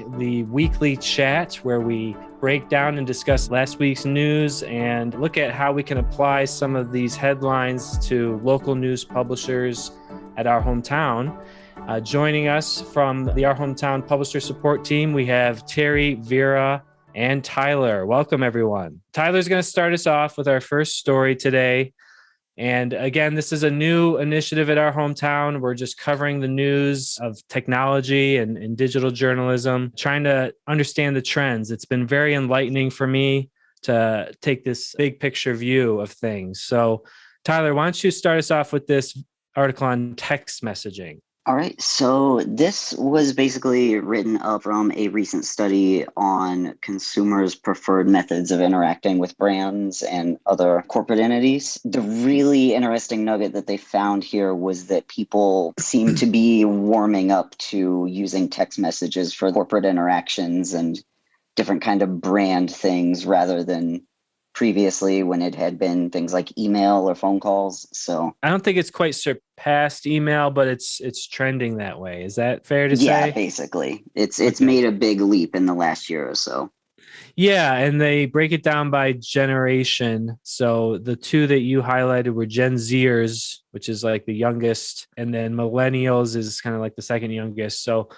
the weekly chat where we break down and discuss last week's news and look at how we can apply some of these headlines to local news publishers at our hometown. Joining us from the Our Hometown Publisher Support Team, we have Terry, Vera, and Tyler. Welcome, everyone. Tyler's going to start us off with our first story today. And again, this is a new initiative at our hometown. We're just covering the news of technology and digital journalism, trying to understand the trends. It's been very enlightening for me to take this big picture view of things. So, Tyler, why don't you start us off with this article on text messaging? All right, so this was basically written up from a recent study on consumers' preferred methods of interacting with brands and other corporate entities. The really interesting nugget that they found here was that people seem to be warming up to using text messages for corporate interactions and different kind of brand things rather than previously when it had been things like email or phone calls. So I don't think it's quite surpassed email, but it's trending that way. Is that fair to say? Yeah, basically. It's made a big leap in the last year or so. Yeah, and they break it down by generation. So the two that you highlighted were Gen Zers, which is like the youngest, and then millennials is kind of like the second youngest. So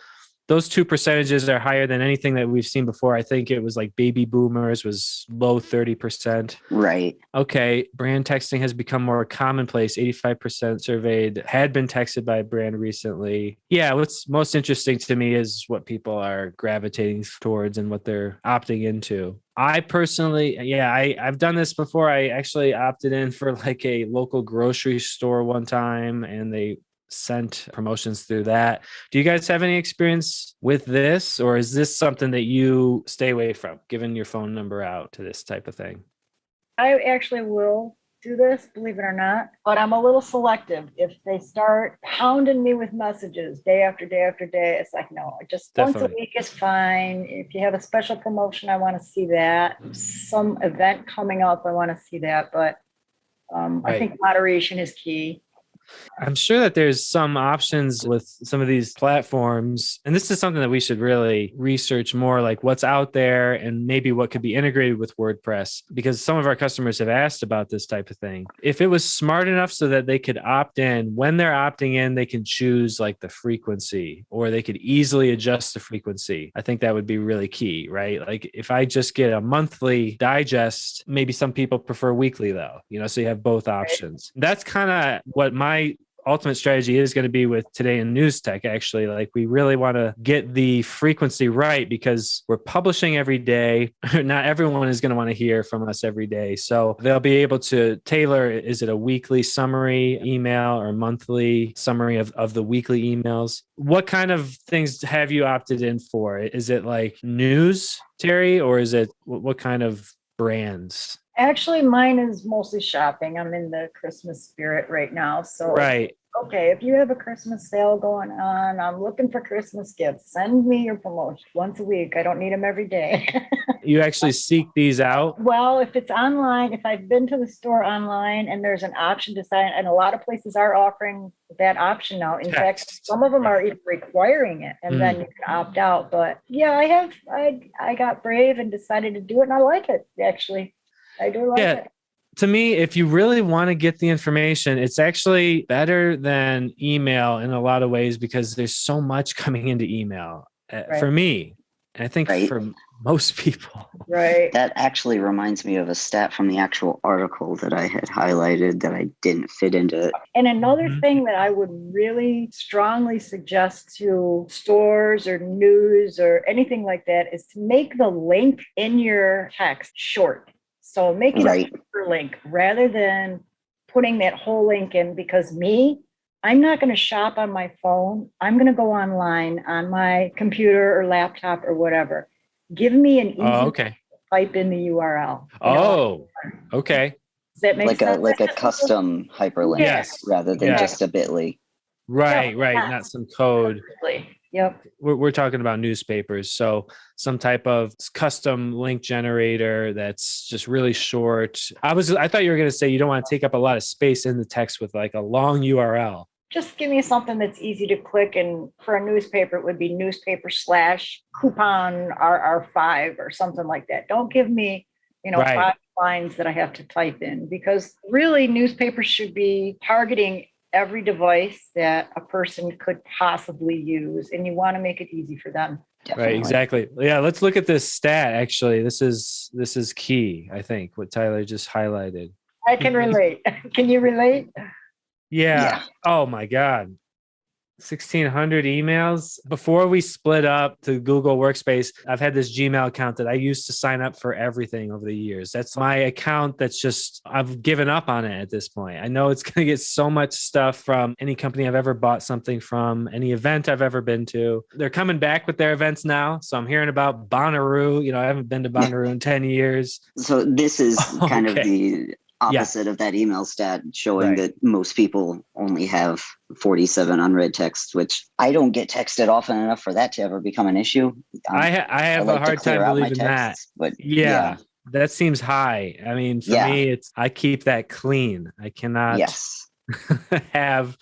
those two percentages are higher than anything that we've seen before. I think it was like baby boomers was low 30%. Right. Okay. Brand texting has become more commonplace. 85% surveyed had been texted by a brand recently. Yeah. What's most interesting to me is what people are gravitating towards and what they're opting into. I personally, I've done this before. I actually opted in for like a local grocery store one time and they sent promotions through that. Do you guys have any experience with this, or is this something that you stay away from, giving your phone number out to this type of thing? I actually will do this, believe it or not, but I'm a little selective. If they start hounding me with messages day after day after day, it's like, no, just Definitely. once a week is fine. If you have a special promotion, I want to see that. Some event coming up, I want to see that. But I think moderation is key. I'm sure that there's some options with some of these platforms, and this is something that we should really research more, like what's out there and maybe what could be integrated with WordPress, because some of our customers have asked about this type of thing. If it was smart enough so that they could opt in, when they're opting in, they can choose like the frequency, or they could easily adjust the frequency. I think that would be really key, right? Like if I just get a monthly digest, maybe some people prefer weekly though, so you have both options. That's kind of what my ultimate strategy is going to be with Today in News Tech. Actually, like we really want to get the frequency right because we're publishing every day. Not everyone is going to want to hear from us every day. So they'll be able to tailor, is it a weekly summary email or monthly summary of the weekly emails? What kind of things have you opted in for? Is it like news, Terry, or is it what kind of brands? Actually, mine is mostly shopping. I'm in the Christmas spirit right now. So, right. Okay, if you have a Christmas sale going on, I'm looking for Christmas gifts. Send me your promotion once a week. I don't need them every day. You actually seek these out? Well, if it's online, if I've been to the store online and there's an option to sign, and a lot of places are offering that option now. In fact, some of them are even requiring it, and then you can opt out. But yeah, I got brave and decided to do it, and I like it, actually. I do like it. To me, if you really want to get the information, it's actually better than email in a lot of ways because there's so much coming into email for me. And I think for most people. Right. That actually reminds me of a stat from the actual article that I had highlighted that I didn't fit into it. And another thing that I would really strongly suggest to stores or news or anything like that is to make the link in your text short. So make it a shorter link rather than putting that whole link in, because I'm not going to shop on my phone. I'm going to go online on my computer or laptop or whatever. Give me an easy type in the URL. Okay. Does that make sense? Like a custom hyperlink rather than just a bit.ly. Right. Not some code. Yep. We're talking about newspapers. So some type of custom link generator that's just really short. I thought you were going to say you don't want to take up a lot of space in the text with like a long URL. Just give me something that's easy to click. And for a newspaper, it would be newspaper/coupon RR5 or something like that. Don't give me, Right. 5 lines that I have to type in, because really newspapers should be targeting every device that a person could possibly use. And you want to make it easy for them. Definitely. Right, exactly. Yeah, let's look at this stat. Actually, this is key, I think, what Tyler just highlighted. I can relate. Can you relate? Yeah. Oh my God. 1,600 emails. Before we split up to Google Workspace, I've had this Gmail account that I used to sign up for everything over the years. That's my account that's just, I've given up on it at this point. I know it's going to get so much stuff from any company I've ever bought something from, any event I've ever been to. They're coming back with their events now. So I'm hearing about Bonnaroo. I haven't been to Bonnaroo in 10 years. So this is kind of Okay. the opposite of that email stat, showing that most people only have 47 unread text, which I don't get texted often enough for that to ever become an issue. I have a hard time believing that. But yeah, that seems high. I mean, for me, I keep that clean. I cannot have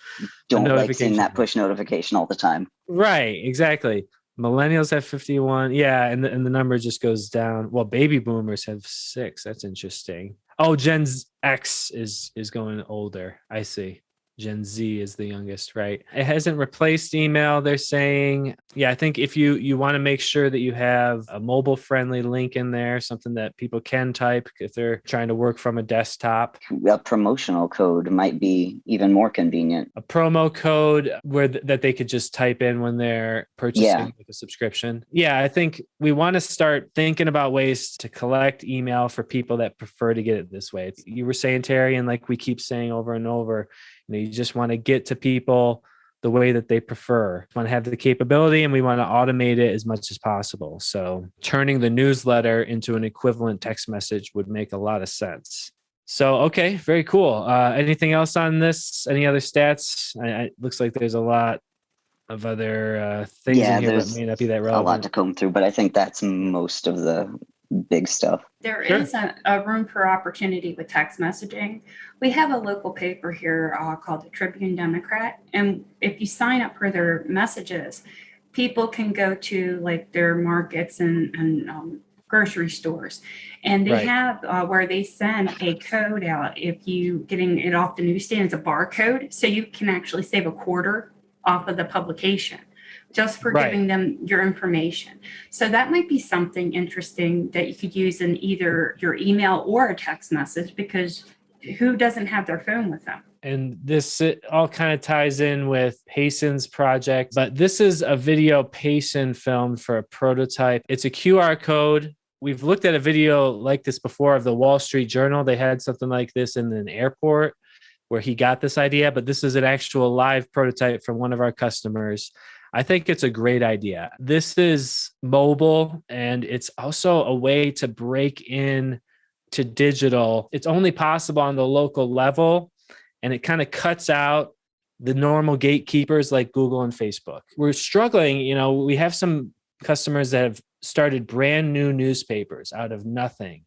don't like seeing that push notification all the time. Right, exactly. Millennials have 51. Yeah, and the number just goes down. Well, baby boomers have 6. That's interesting. Oh, Gen X is going older. I see. Gen Z is the youngest, right? It hasn't replaced email, they're saying. Yeah, I think if you want to make sure that you have a mobile-friendly link in there, something that people can type if they're trying to work from a desktop. A promotional code might be even more convenient. A promo code that they could just type in when they're purchasing a subscription. Yeah, I think we want to start thinking about ways to collect email for people that prefer to get it this way. You were saying, Terry, and like we keep saying over and over, you just want to get to people the way that they prefer. We want to have the capability, and we want to automate it as much as possible. So turning the newsletter into an equivalent text message would make a lot of sense. So, okay, very cool. Anything else on this? Any other stats? It looks like there's a lot of other things in here that may not be that relevant. A lot to comb through, but I think that's most of the big stuff. There is a room for opportunity with text messaging. We have a local paper here called the Tribune Democrat. And if you sign up for their messages, people can go to like their markets and grocery stores. And they have where they send a code out if you getting it off the newsstand, it's a barcode. So you can actually save a quarter off of the publication just for giving them your information. So that might be something interesting that you could use in either your email or a text message, because who doesn't have their phone with them? And this all kind of ties in with Payson's project, but this is a video Payson filmed for a prototype. It's a QR code. We've looked at a video like this before of the Wall Street Journal. They had something like this in an airport where he got this idea, but this is an actual live prototype from one of our customers. I think it's a great idea. This is mobile, and it's also a way to break in to digital. It's only possible on the local level, and it kind of cuts out the normal gatekeepers like Google and Facebook. We're struggling. We have some customers that have started brand new newspapers out of nothing.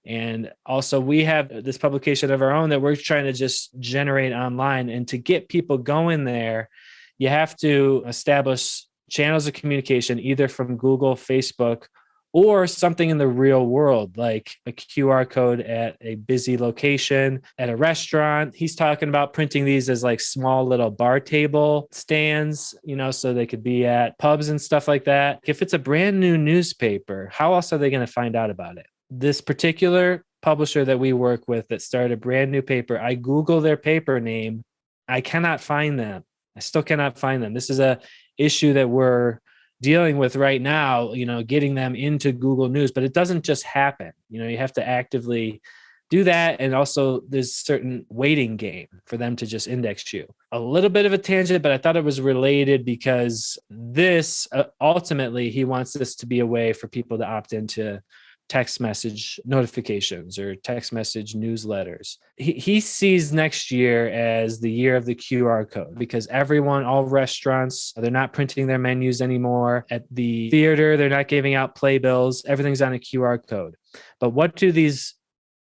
And also we have this publication of our own that we're trying to just generate online. And to get people going there, you have to establish channels of communication, either from Google, Facebook, or something in the real world, like a QR code at a busy location, at a restaurant. He's talking about printing these as like small little bar table stands, so they could be at pubs and stuff like that. If it's a brand new newspaper, how else are they going to find out about it? This particular publisher that we work with that started a brand new paper, I Google their paper name. I cannot find them. I still cannot find them. This is a issue that we're dealing with right now, getting them into Google News, but it doesn't just happen. You have to actively do that. And also there's certain waiting game for them to just index you. A little bit of a tangent, but I thought it was related because this ultimately, he wants this to be a way for people to opt into text message notifications or text message newsletters. He sees next year as the year of the QR code, because all restaurants, they're not printing their menus anymore. At the theater, they're not giving out playbills. Everything's on a QR code. But what do these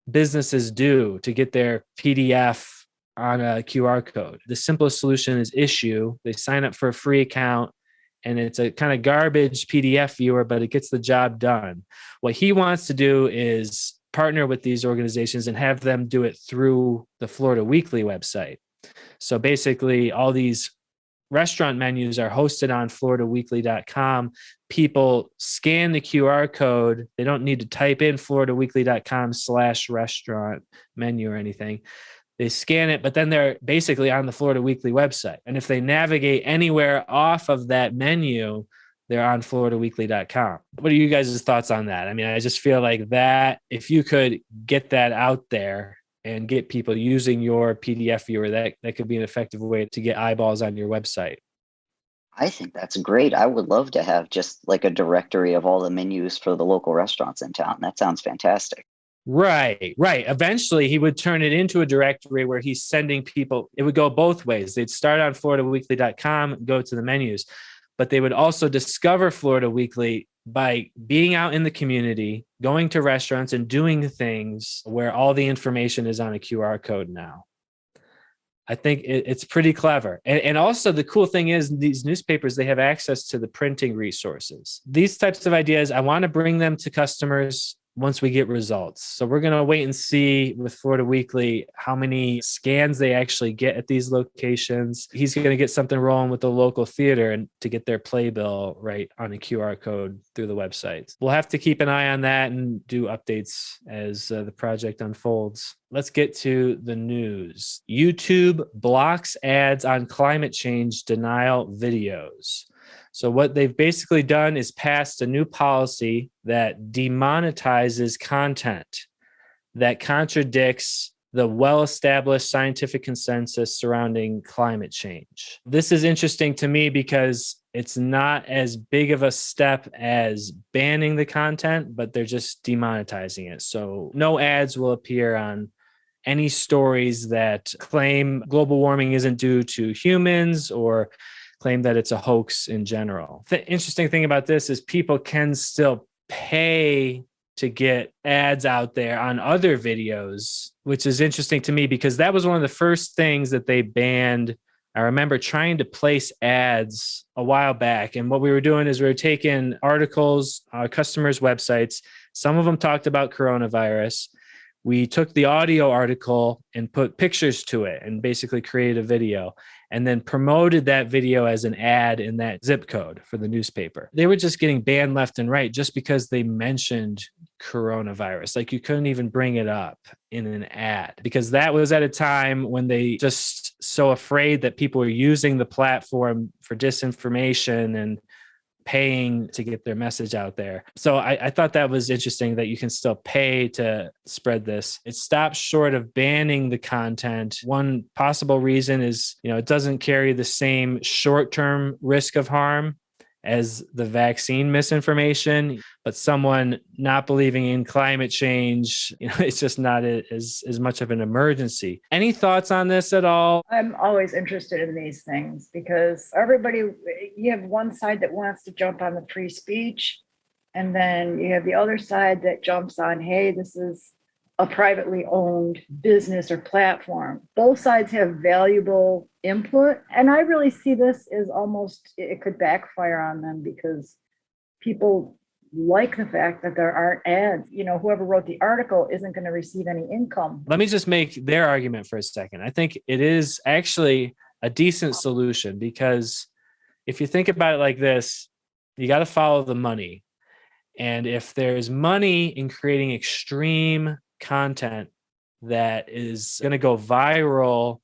businesses do to get their PDF on a QR code. The simplest solution is Issue. They sign up for a free account, and it's a kind of garbage PDF viewer, but it gets the job done. What he wants to do is partner with these organizations and have them do it through the Florida Weekly website. So basically, all these restaurant menus are hosted on floridaweekly.com. People scan the QR code. They don't need to type in floridaweekly.com/restaurant menu or anything. They scan it, but then they're basically on the Florida Weekly website. And if they navigate anywhere off of that menu, they're on floridaweekly.com. What are you guys' thoughts on that? I mean, I just feel like that if you could get that out there and get people using your PDF viewer, that could be an effective way to get eyeballs on your website. I think that's great. I would love to have just like a directory of all the menus for the local restaurants in town. That sounds fantastic. Right. Eventually, he would turn it into a directory where he's sending people. It would go both ways. They'd start on floridaweekly.com, go to the menus, but they would also discover Florida Weekly by being out in the community, going to restaurants and doing things where all the information is on a QR code now. I think it's pretty clever. And also the cool thing is these newspapers, they have access to the printing resources. These types of ideas, I want to bring them to customers once we get results. So we're going to wait and see with Florida Weekly how many scans they actually get at these locations. He's going to get something rolling with the local theater and to get their playbill right on a QR code through the website. We'll have to keep an eye on that and do updates as the project unfolds. Let's get to the news. YouTube blocks ads on climate change denial videos. So what they've basically done is passed a new policy that demonetizes content that contradicts the well-established scientific consensus surrounding climate change. This is interesting to me because it's not as big of a step as banning the content, but they're just demonetizing it. So no ads will appear on any stories that claim global warming isn't due to humans or claim that it's a hoax in general. The interesting thing about this is people can still pay to get ads out there on other videos, which is interesting to me because that was one of the first things that they banned. I remember trying to place ads a while back. And what we were doing is we were taking articles, customers' websites. Some of them talked about coronavirus. We took the audio article and put pictures to it and basically created a video and then promoted that video as an ad in that zip code for the newspaper. They were just getting banned left and right just because they mentioned coronavirus. Like you couldn't even bring it up in an ad because that was at a time when they just so afraid that people were using the platform for disinformation and paying to get their message out there. So I thought that was interesting that you can still pay to spread this. It stops short of banning the content. One possible reason is, it doesn't carry the same short-term risk of harm as the vaccine misinformation, but someone not believing in climate change, it's just not as much of an emergency. Any thoughts on this at all? I'm always interested in these things because you have one side that wants to jump on the free speech, and then you have the other side that jumps on, hey, this is a privately owned business or platform. Both sides have valuable input. And I really see this as almost, it could backfire on them because people like the fact that there aren't ads. Whoever wrote the article isn't going to receive any income. Let me just make their argument for a second. I think it is actually a decent solution because if you think about it like this, you got to follow the money. And if there's money in creating extreme content that is going to go viral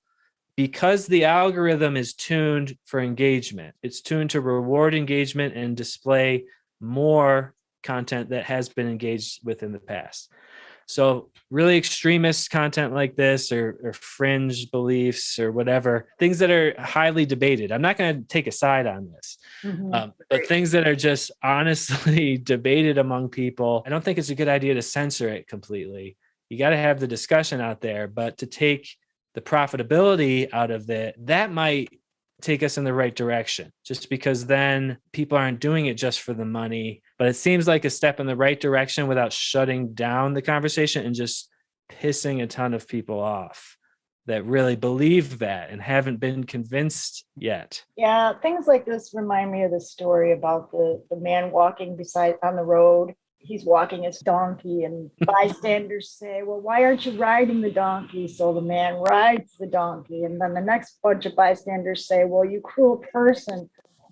because the algorithm is tuned for engagement. It's tuned to reward engagement and display more content that has been engaged with in the past. So really extremist content like this or fringe beliefs or whatever, things that are highly debated. I'm not going to take a side on this, but things that are just honestly debated among people, I don't think it's a good idea to censor it completely. You got to have the discussion out there, but to take the profitability out of it, that might take us in the right direction, just because then people aren't doing it just for the money. But it seems like a step in the right direction without shutting down the conversation and just pissing a ton of people off. that really believe that and haven't been convinced yet. Yeah, things like this remind me of the story about the man walking beside on the road. He's walking his donkey, and bystanders say, well, why aren't you riding the donkey? So the man rides the donkey. And then the next bunch of bystanders say, well, you cruel person,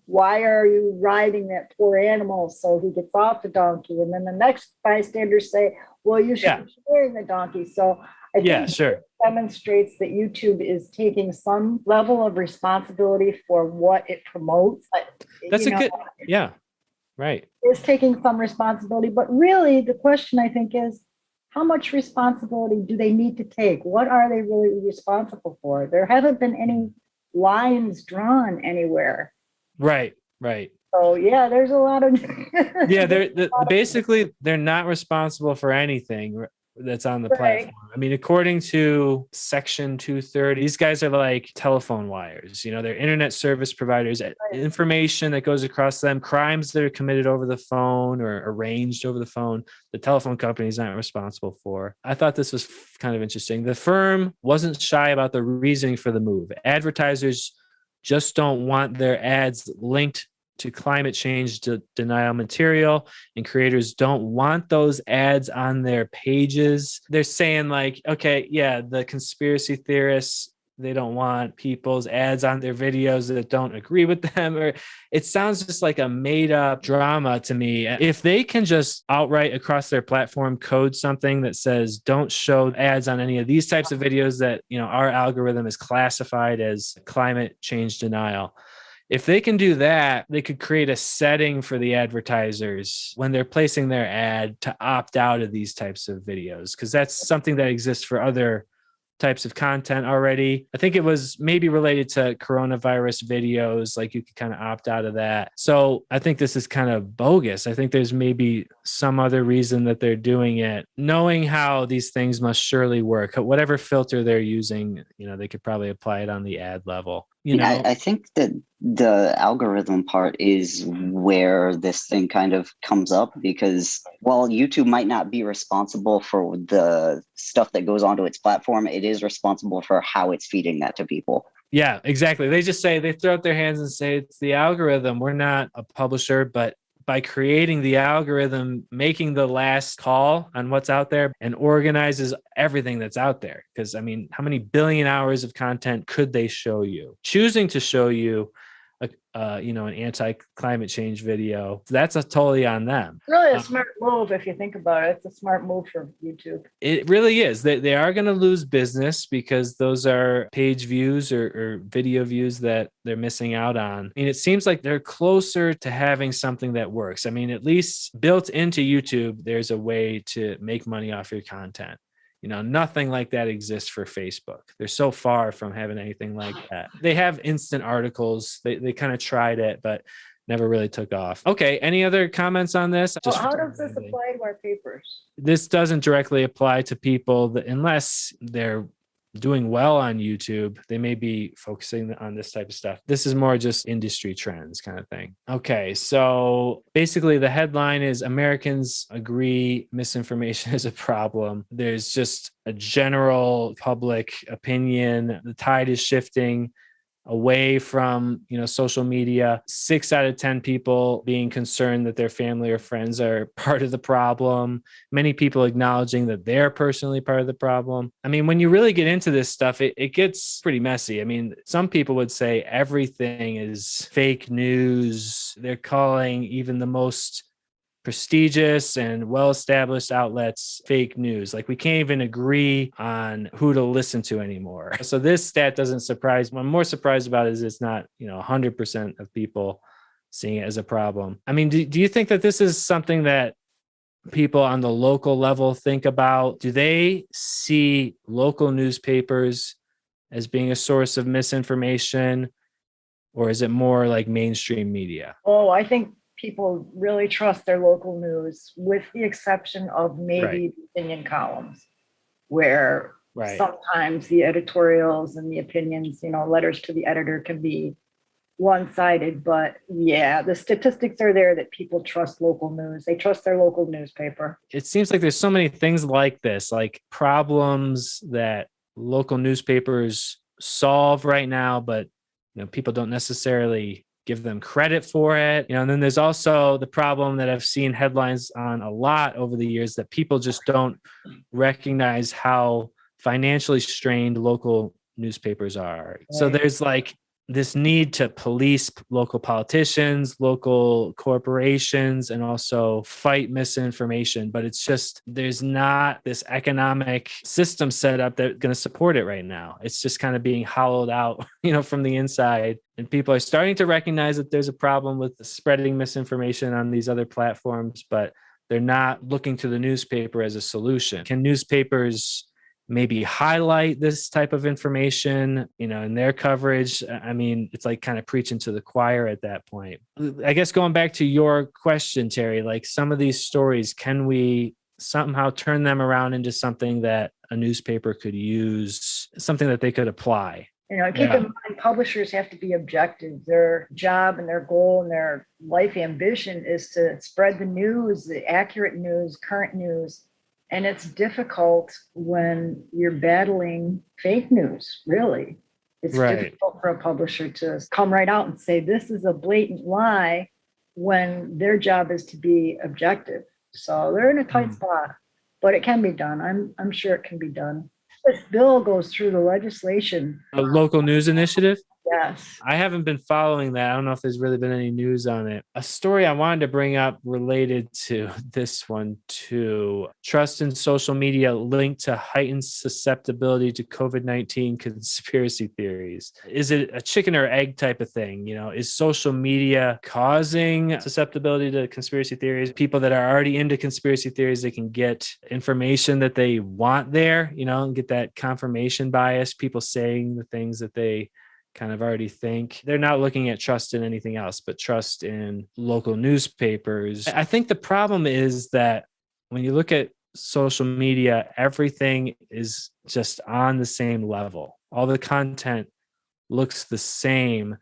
why are you riding that poor animal? So he gets off the donkey. And then the next bystanders say, well, you should be sharing the donkey. So I think it demonstrates that YouTube is taking some level of responsibility for what it promotes. That's a good, right. It's taking some responsibility, but really the question I think is, how much responsibility do they need to take? What are they really responsible for? There haven't been any lines drawn anywhere. Right. So yeah, there's a lot of basically they're not responsible for anything that's on the platform. I mean, according to Section 230, these guys are like telephone wires. They're internet service providers. Information that goes across them, crimes that are committed over the phone or arranged over the phone, the telephone company is not responsible for. I thought this was kind of interesting. The firm wasn't shy about the reasoning for the move. Advertisers just don't want their ads linked to climate change denial material, and creators don't want those ads on their pages. They're saying like, okay, yeah, the conspiracy theorists, they don't want people's ads on their videos that don't agree with them. Or it sounds just like a made up drama to me. If they can just outright across their platform code something that says, don't show ads on any of these types of videos that, our algorithm is classified as climate change denial. If they can do that, they could create a setting for the advertisers when they're placing their ad to opt out of these types of videos, because that's something that exists for other types of content already. I think it was maybe related to coronavirus videos, like you could kind of opt out of that. So I think this is kind of bogus. I think there's maybe some other reason that they're doing it, knowing how these things must surely work. Whatever filter they're using, they could probably apply it on the ad level. I think that the algorithm part is where this thing kind of comes up, because while YouTube might not be responsible for the stuff that goes onto its platform, it is responsible for how it's feeding that to people. Yeah, exactly. They throw up their hands and say, it's the algorithm. We're not a publisher, but by creating the algorithm, making the last call on what's out there and organizes everything that's out there. Because how many billion hours of content could they show you? Choosing to show you an anti-climate change video, that's totally on them. Really a smart move if you think about it. It's a smart move for YouTube. It really is. They are going to lose business because those are page views or video views that they're missing out on. It seems like they're closer to having something that works. At least built into YouTube, there's a way to make money off your content. Nothing like that exists for Facebook. They're so far from having anything like that. They have instant articles. They kind of tried it, but never really took off. Okay. Any other comments on this? Well, how does this apply to our papers? This doesn't directly apply to people unless they're doing well on YouTube. They may be focusing on this type of stuff. This is more just industry trends kind of thing. Okay, so basically the headline is Americans agree misinformation is a problem. There's just a general public opinion. The tide is shifting away from social media. 6 out of 10 people being concerned that their family or friends are part of the problem. Many people acknowledging that they're personally part of the problem. When you really get into this stuff, it gets pretty messy. Some people would say everything is fake news. They're calling even the most prestigious and well-established outlets fake news. Like we can't even agree on who to listen to anymore. So this stat doesn't surprise me. What I'm more surprised about is it's not 100% of people seeing it as a problem. Do you think that this is something that people on the local level think about? Do they see local newspapers as being a source of misinformation, or is it more like mainstream media? Oh, I think people really trust their local news, with the exception of maybe the opinion columns, where sometimes the editorials and the opinions, letters to the editor can be one-sided. But yeah, the statistics are there that people trust local news. They trust their local newspaper. It seems like there's so many things like this, like problems that local newspapers solve right now, but people don't necessarily give them credit for it. And then there's also the problem that I've seen headlines on a lot over the years, that people just don't recognize how financially strained local newspapers are. So there's like this need to police local politicians, local corporations, and also fight misinformation. But it's just, there's not this economic system set up that's going to support it right now. It's just kind of being hollowed out, from the inside. And people are starting to recognize that there's a problem with spreading misinformation on these other platforms, but they're not looking to the newspaper as a solution. Can newspapers maybe highlight this type of information, in their coverage? I mean, it's like kind of preaching to the choir at that point. I guess going back to your question, Terry, like some of these stories, can we somehow turn them around into something that a newspaper could use, something that they could apply? Keep in mind, publishers have to be objective. Their job and their goal and their life ambition is to spread the news, the accurate news, current news. And it's difficult when you're battling fake news, really. It's difficult for a publisher to come right out and say, this is a blatant lie, when their job is to be objective. So they're in a tight spot, but it can be done. I'm sure it can be done. This bill goes through the legislation. A local news initiative? Yes. I haven't been following that. I don't know if there's really been any news on it. A story I wanted to bring up related to this one too. Trust in social media linked to heightened susceptibility to COVID-19 conspiracy theories. Is it a chicken or egg type of thing? Is social media causing susceptibility to conspiracy theories? People that are already into conspiracy theories, they can get information that they want there, and get that confirmation bias, people saying the things that they kind of already think. They're not looking at trust in anything else, but trust in local newspapers. I think the problem is that when you look at social media, everything is just on the same level. All the content looks the same.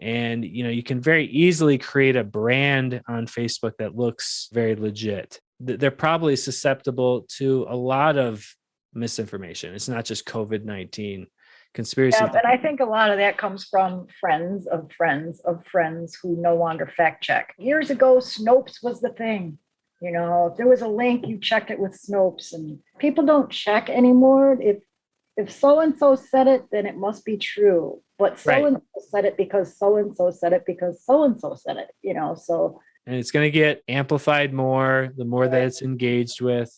And, you can very easily create a brand on Facebook that looks very legit. They're probably susceptible to a lot of misinformation. It's not just COVID-19. Conspiracy. Yeah, and I think a lot of that comes from friends of friends of friends who no longer fact check. Years ago, Snopes was the thing. If there was a link, you checked it with Snopes, and people don't check anymore. If so-and-so said it, then it must be true. But so-and-so said it because so-and-so said it because so-and-so said it, so. And it's going to get amplified more, the more that it's engaged with.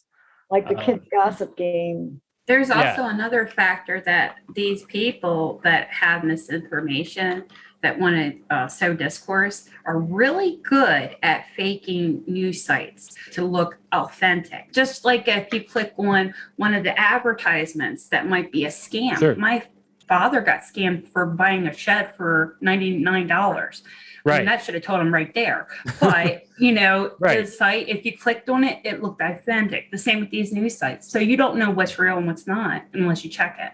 Like the kids' gossip game. There's also another factor that these people that have misinformation, that want to sow discourse, are really good at faking news sites to look authentic. Just like if you click on one of the advertisements that might be a scam. Sure. My father got scammed for buying a shed for $99. Right. And that should have told him right there. But, the site, if you clicked on it, it looked authentic. The same with these news sites. So you don't know what's real and what's not unless you check it.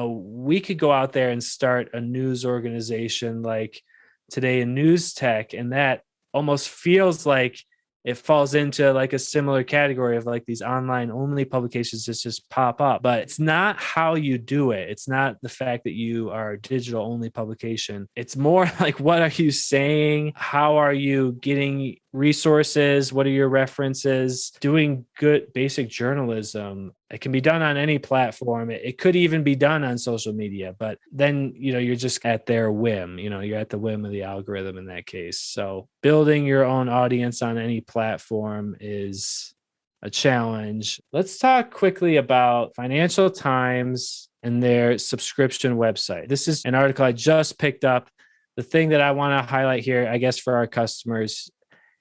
We could go out there and start a news organization like Today in News Tech, and that almost feels like it falls into like a similar category of like these online only publications that just pop up. But it's not how you do it. It's not the fact that you are a digital only publication. It's more like, what are you saying? How are you getting resources? What are your references? Doing good basic journalism. It can be done on any platform. It could even be done on social media, but then, you're just at their whim, you're at the whim of the algorithm in that case. So building your own audience on any platform is a challenge. Let's talk quickly about Financial Times and their subscription website. This is an article I just picked up. The thing that I want to highlight here, I guess, for our customers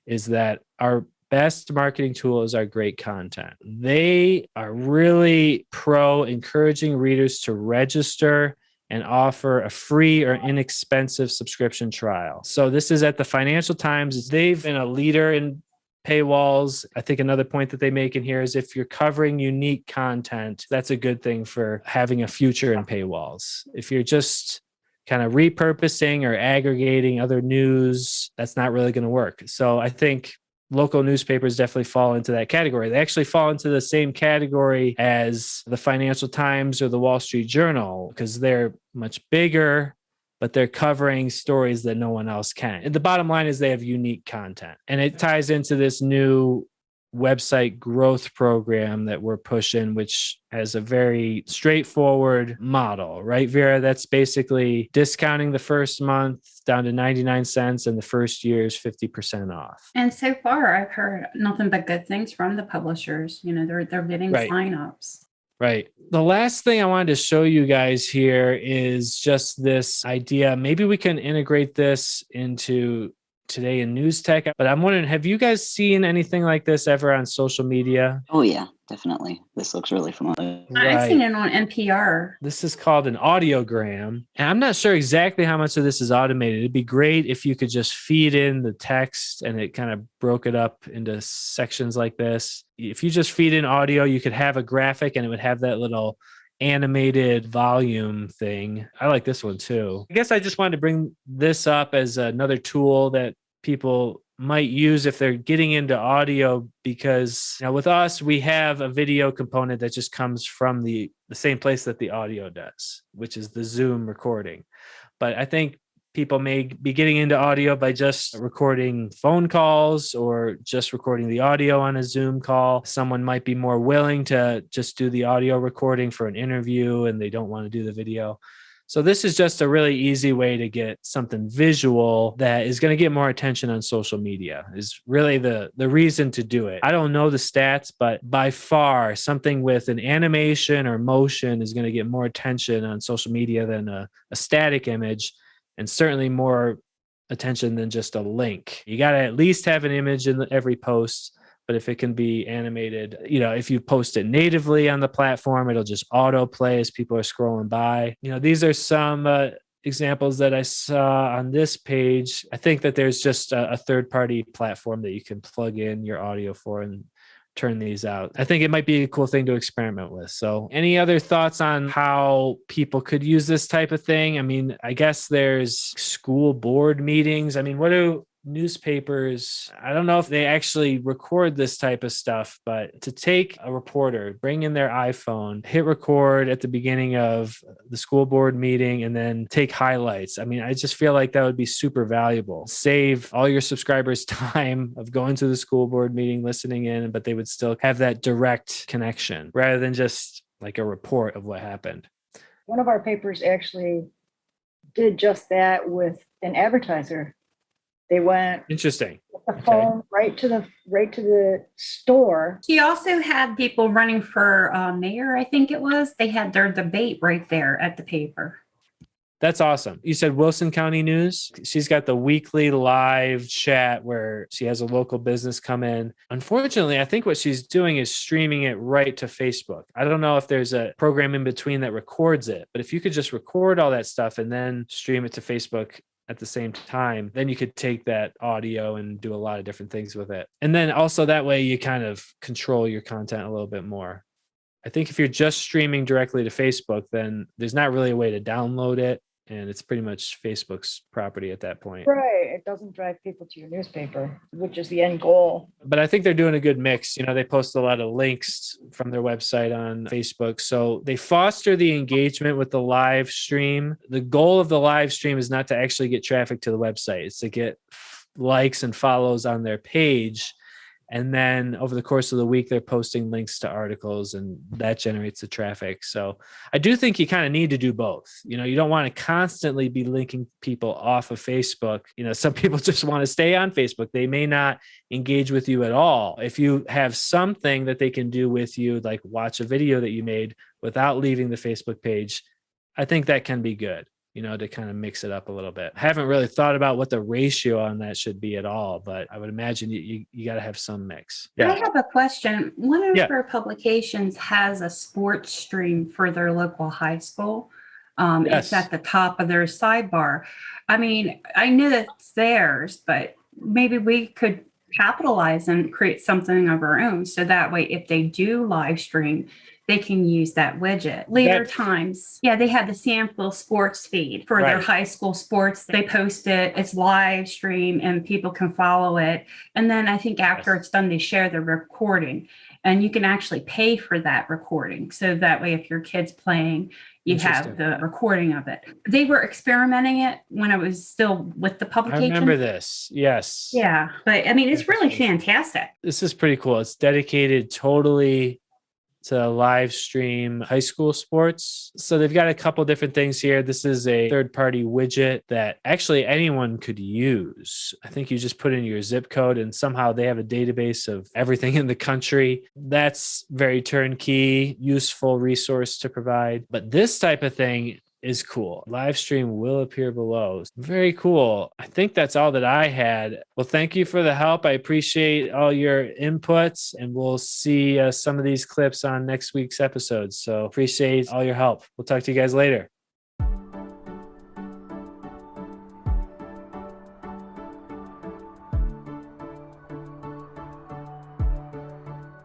is that our best marketing tool is our great content. They are really pro encouraging readers to register and offer a free or inexpensive subscription trial. So this is at the Financial Times. They've been a leader in paywalls. I think another point that they make in here is if you're covering unique content, that's a good thing for having a future in paywalls. If you're just kind of repurposing or aggregating other news, that's not really going to work. So I think local newspapers definitely fall into that category. They actually fall into the same category as the Financial Times or the Wall Street Journal because they're much bigger, but they're covering stories that no one else can. And the bottom line is they have unique content. And it ties into this new website growth program that we're pushing, which has a very straightforward model, right, Vera? That's basically discounting the first month down to 99 cents and the first year is 50% off. And so far, I've heard nothing but good things from the publishers. They're getting signups. Right. The last thing I wanted to show you guys here is just this idea. Maybe we can integrate this into Today in News Tech, but I'm wondering, have you guys seen anything like this ever on social media? Oh yeah, definitely. This looks really familiar. I've seen it on NPR. This is called an audiogram. And I'm not sure exactly how much of this is automated. It'd be great if you could just feed in the text and it kind of broke it up into sections like this. If you just feed in audio, you could have a graphic and it would have that little animated volume thing. I like this one too. I guess I just wanted to bring this up as another tool that people might use if they're getting into audio, because with us, we have a video component that just comes from the same place that the audio does, which is the Zoom recording. But I think people may be getting into audio by just recording phone calls or just recording the audio on a Zoom call. Someone might be more willing to just do the audio recording for an interview and they don't want to do the video. So this is just a really easy way to get something visual that is going to get more attention on social media is really the reason to do it. I don't know the stats, but by far something with an animation or motion is going to get more attention on social media than a static image. And certainly more attention than just a link. You got to at least have an image in every post, but if it can be animated, if you post it natively on the platform, it'll just autoplay as people are scrolling by. These are some examples that I saw on this page. I think that there's just a third-party platform that you can plug in your audio for and turn these out. I think it might be a cool thing to experiment with. So any other thoughts on how people could use this type of thing? I mean, I guess there's school board meetings. I mean, what do newspapers, I don't know if they actually record this type of stuff, but to take a reporter, bring in their iPhone, hit record at the beginning of the school board meeting, and then take highlights. I mean, I just feel like that would be super valuable. Save all your subscribers time of going to the school board meeting, listening in, but they would still have that direct connection rather than just like a report of what happened. One of our papers actually did just that with an advertiser. They went interesting with the phone right to the store. She also had people running for mayor, I think it was. They had their debate right there at the paper. That's awesome. You said Wilson County News. She's got the weekly live chat where she has a local business come in. Unfortunately, I think what she's doing is streaming it right to Facebook. I don't know if there's a program in between that records it, but if you could just record all that stuff and then stream it to Facebook at the same time, then you could take that audio and do a lot of different things with it. And then also that way you kind of control your content a little bit more. I think if you're just streaming directly to Facebook, then there's not really a way to download it. And it's pretty much Facebook's property at that point. Right. It doesn't drive people to your newspaper, which is the end goal. But I think they're doing a good mix. They post a lot of links from their website on Facebook. So they foster the engagement with the live stream. The goal of the live stream is not to actually get traffic to the website. It's to get likes and follows on their page. And then over the course of the week, they're posting links to articles and that generates the traffic. So I do think you kind of need to do both. You don't want to constantly be linking people off of Facebook. Some people just want to stay on Facebook. They may not engage with you at all. If you have something that they can do with you, like watch a video that you made without leaving the Facebook page, I think that can be good. To kind of mix it up a little bit. I haven't really thought about what the ratio on that should be at all, but I would imagine you got to have some mix. Yeah. I have a question. One of our publications has a sports stream for their local high school. It's at the top of their sidebar. I mean, I know that's theirs, but maybe we could capitalize and create something of our own. So that way, if they do live stream, they can use that widget. Later That- times, yeah, they have the sample sports feed for their Right. high school sports. They post it, it's live stream, and people can follow it. And then I think after Yes. it's done, they share the recording, and you can actually pay for that recording. So that way, if your kid's playing, you have Interesting. the recording of it. They were experimenting it when I was still with the I publication. remember this. Yes. Yeah, but I mean, it's really Episodes. fantastic. This is pretty cool. It's dedicated totally to live stream high school sports. So they've got a couple different things here. This is a third-party widget that actually anyone could use. I think you just put in your zip code and somehow they have a database of everything in the country. That's very turnkey, useful resource to provide. But this type of thing is cool. Live stream will appear below. Very cool. I think that's all that I had. Well, thank you for the help. I appreciate all your inputs, and we'll see some of these clips on next week's episode. So appreciate all your help. We'll talk to you guys later.